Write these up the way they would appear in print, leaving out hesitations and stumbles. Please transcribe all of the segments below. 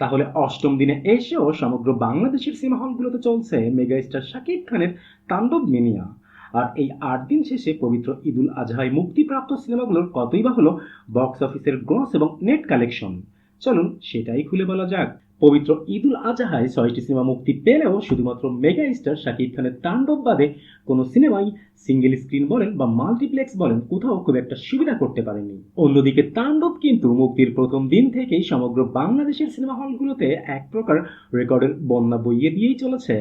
তাহলে অষ্টম দিনে এসেও সমগ্র বাংলাদেশের সিনেমা হলগুলোতে চলছে মেগাস্টার শাকিব খানের তাণ্ডব মিনিয়া। আর এই ৮ দিন শেষে পবিত্র ঈদুল আজহায় মুক্তিপ্রাপ্ত সিনেমাগুলোর কতই বা হলো বক্স অফিসের গ্রস এবং নেট কালেকশন। চলুন সেটাই খুলে বলা যাক। পবিত্র ঈদুল আজহায় ৬টি সিনেমা মুক্তি পেলেও শুধুমাত্র মেগা স্টার শাকিব খানের তাণ্ডব বাদে কোনো সিনেমাই সিঙ্গেল স্ক্রিন বলেন বা মাল্টিপ্লেক্স বলেন কোথাও খুব একটা সুবিধা করতে পারেনি। অন্যদিকে তাণ্ডব কিন্তু মুক্তির প্রথম দিন থেকেই সমগ্র বাংলাদেশের সিনেমা হলগুলোতে এক প্রকার রেকর্ডের বন্যা বইয়ে দিয়েই চলেছে।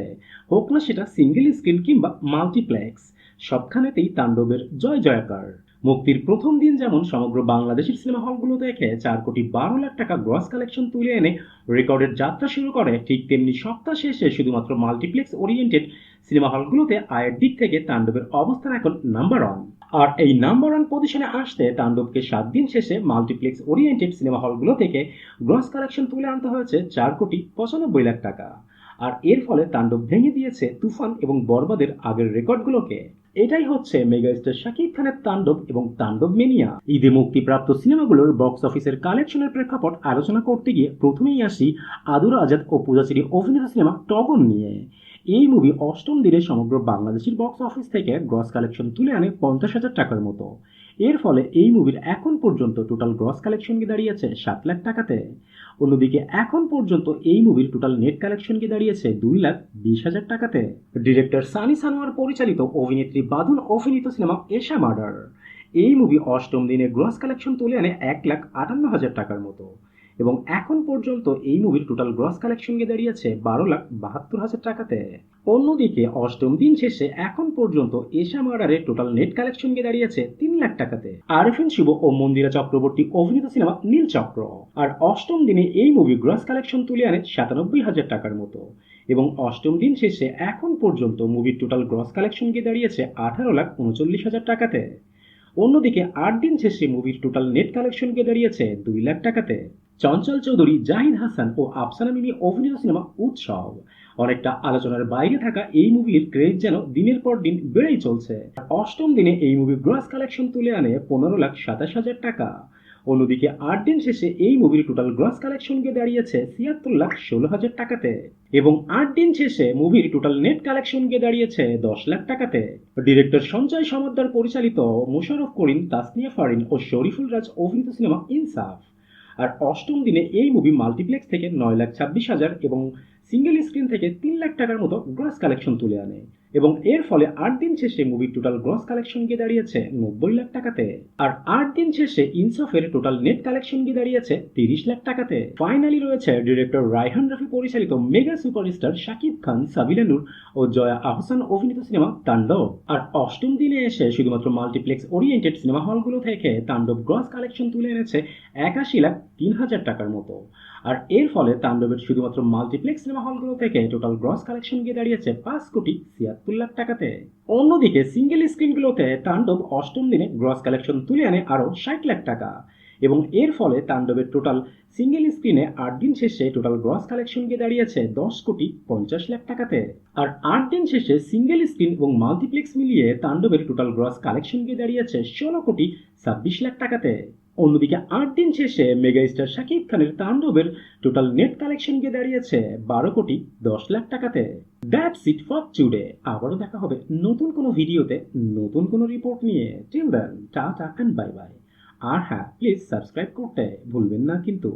হোক না সেটা সিঙ্গেল স্ক্রিন কিংবা মাল্টিপ্লেক্স, সবখানেতেই তাণ্ডবের জয় জয়কার। মুক্তির প্রথম দিন যেমন সমগ্র বাংলাদেশের সিনেমা হলগুলো থেকে ৪,১২,০০,০০০ টাকা গ্রস কালেকশন তুলে এনে রেকর্ডের যাত্রা শুরু করে, ঠিক তেমনি সপ্তাহ শেষে শুধুমাত্র মাল্টিপ্লেক্স ওরিয়েন্টেড সিনেমা হলগুলোতে আয়ের দিক থেকে তাণ্ডবের অবস্থান এখন নাম্বার ওয়ান। আর এই নাম্বার ওয়ান পজিশনে আসতে তাণ্ডবকে ৭ দিন শেষে মাল্টিপ্লেক্স ওরিয়েন্টেড সিনেমা হলগুলো থেকে গ্রস কালেকশন তুলে আনতে হয়েছে ৪,৯৫,০০,০০০ টাকা। আর এর ফলে তাণ্ডব ভেঙে দিয়েছে তুফান এবং বরবাদের আগের রেকর্ডগুলোকে। এটাই হচ্ছে মেগাস্টার শাকিব খানের তাণ্ডব এবং তাণ্ডব মেনিয়া। ঈদে মুক্তিপ্রাপ্ত সিনেমাগুলোর বক্স অফিসের কালেকশনের প্রেক্ষাপট আলোচনা করতে গিয়ে প্রথমেই আসি আদুর আজাদ ও পূজাচেরি অভিনীত সিনেমা টগর নিয়ে। এই মুভি অষ্টম দিনে সমগ্র বাংলাদেশের বক্স অফিস থেকে গ্রস কালেকশন তুলে আনে ৫০,০০০ টাকার মতো। এর ফলে এই মুভির এখন পর্যন্ত টোটাল গ্রস কালেকশন গিয়ে দাঁড়িয়েছে ৭ লাখ টাকাতে। অন্যদিকে এখন পর্যন্ত এই মুভির টোটাল নেট কালেকশন গিয়ে দাঁড়িয়েছে ২,২০,০০০ টাকাতে। ডিরেক্টর সানি সানোয়ার পরিচালিত অভিনেত্রী বাঁধন অভিনীত সিনেমা এশা মার্ডার। এই মুভি অষ্টম দিনে গ্রস কালেকশন তুলে আনে ১,৫৮,০০০ টাকার মতো। এবং এখন পর্যন্ত এই মুভির টোটাল গ্রস কালেকশন গিয়ে দাঁড়িয়েছে ১২,৭২,০০০ টাকাতে। অন্যদিকে অষ্টম দিন শেষে এখন পর্যন্ত এশা মার্ডারের টোটাল নেট কালেকশন গিয়ে দাঁড়িয়েছে ৩ লাখ টাকাতে। আরিফিন শুভ ও মন্দিরা চক্রবর্তী অভিনীত সিনেমা নীলচক্র। আর অষ্টম দিনে এই মুভি গ্রস কালেকশন তুলে আনে ৯৭,০০০ টাকার মতো। এবং অষ্টম দিন শেষে এখন পর্যন্ত মুভির টোটাল গ্রস কালেকশন গিয়ে দাঁড়িয়েছে ১৮,৩৯,০০০ টাকাতে। অন্যদিকে ৮ দিন শেষে মুভির টোটাল নেট কালেকশন গিয়ে দাঁড়িয়েছে ২ লাখ টাকাতে। চঞ্চল চৌধুরী, জাহিদ হাসান ও আফসানা মিমি অভিনীত সিনেমা উৎসব। অনেকটা আলোচনার বাইরে থাকা এই মুভির ক্রেজ যেন দিনের পর দিন বেড়েই চলছে। অষ্টম দিনে এই মুভি গ্রস কালেকশন তুলে আনে ১৫,২৭,০০০ টাকা। অন্যদিকে ৮ দিন শেষে এই মুভির টোটাল গ্রস কালেকশন গিয়ে দাঁড়িয়েছে ৭৬,১৬,০০০ টাকাতে। এবং ৮ দিন শেষে মুভির টোটাল নেট কালেকশন গিয়ে দাঁড়িয়েছে ১০ লাখ টাকাতে। ডিরেক্টর সঞ্জয় সমাদ্দার পরিচালিত মোশাররফ করিম, তাসনিয়া ফারিন ও শরীফুল রাজ অভিনীত সিনেমা ইনসাফ। আর অষ্টম দিনে এই মুভি মাল্টিপ্লেক্স থেকে ৯,২৬,০০০ এবং সিঙ্গেল স্ক্রিন থেকে ৩ লাখ টাকার মতো গ্রস কালেকশন তুলে আনে। এবং এর ফলে ৮ দিন শেষে মুভির টোটাল গ্রস কালেকশন গিয়ে দাঁড়িয়েছে ৯০ লাখ টাকাতে। আর ৮ দিন শেষে ইনসাফের টোটাল নেট কালেকশন গিয়ে দাঁড়িয়েছে ৩০ লাখ টাকাতে। ফাইনালি রয়েছে ডিরেক্টর রায়হান রাফি পরিচালিত মেগা সুপারস্টার শাকিব খান, সাবিলা নূর ও জয়া আহসান অভিনীত সিনেমা তাণ্ডব। আর অষ্টম দিনে এসে শুধুমাত্র মাল্টিপ্লেক্স ওরিয়েন্টেড সিনেমা হলগুলো থেকে তাণ্ডব গ্রস কালেকশন তুলে এনেছে ৮১,০৩,০০০ টাকার মতো। আর এর ফলে তাণ্ডবের শুধুমাত্র মাল্টিপ্লেক্স সিনেমা হলগুলো থেকে টোটাল গ্রস কালেকশন গিয়ে দাঁড়িয়েছে ৫,৭৬,০০,০০০ টাকাতে। অন্যদিকে সিঙ্গেল স্ক্রিনগুলোতে তাণ্ডব অষ্টম দিনে গ্রস কালেকশন তুলে আনে আরও ৬০ লাখ টাকা। এবং এর ফলে তাণ্ডবের টোটাল সিঙ্গেল স্ক্রিনে ৮ দিন শেষে টোটাল গ্রস কালেকশন গিয়ে দাঁড়িয়েছে ১০,৫০,০০,০০০ টাকাতে। আর ৮ দিন শেষে সিঙ্গেল স্ক্রিন এবং মাল্টিপ্লেক্স মিলিয়ে তাণ্ডবের টোটাল গ্রস কালেকশন গিয়ে দাঁড়িয়েছে ১৬,২৬,০০,০০০ টাকাতে। অন্যদিকে ৮ দিন শেষে মেগাস্টার শাকিব খানের তাণ্ডবের টোটাল নেট কালেকশন গিয়ে দাঁড়িয়েছে ১২,১০,০০,০০০ টাকাতে। That's it for today. আবারও দেখা হবে নতুন কোনো ভিডিওতে, নতুন কোনো রিপোর্ট নিয়ে। Till then tata and bye bye. আর হ্যাঁ, প্লিজ সাবস্ক্রাইব করতে ভুলবেন না কিন্তু।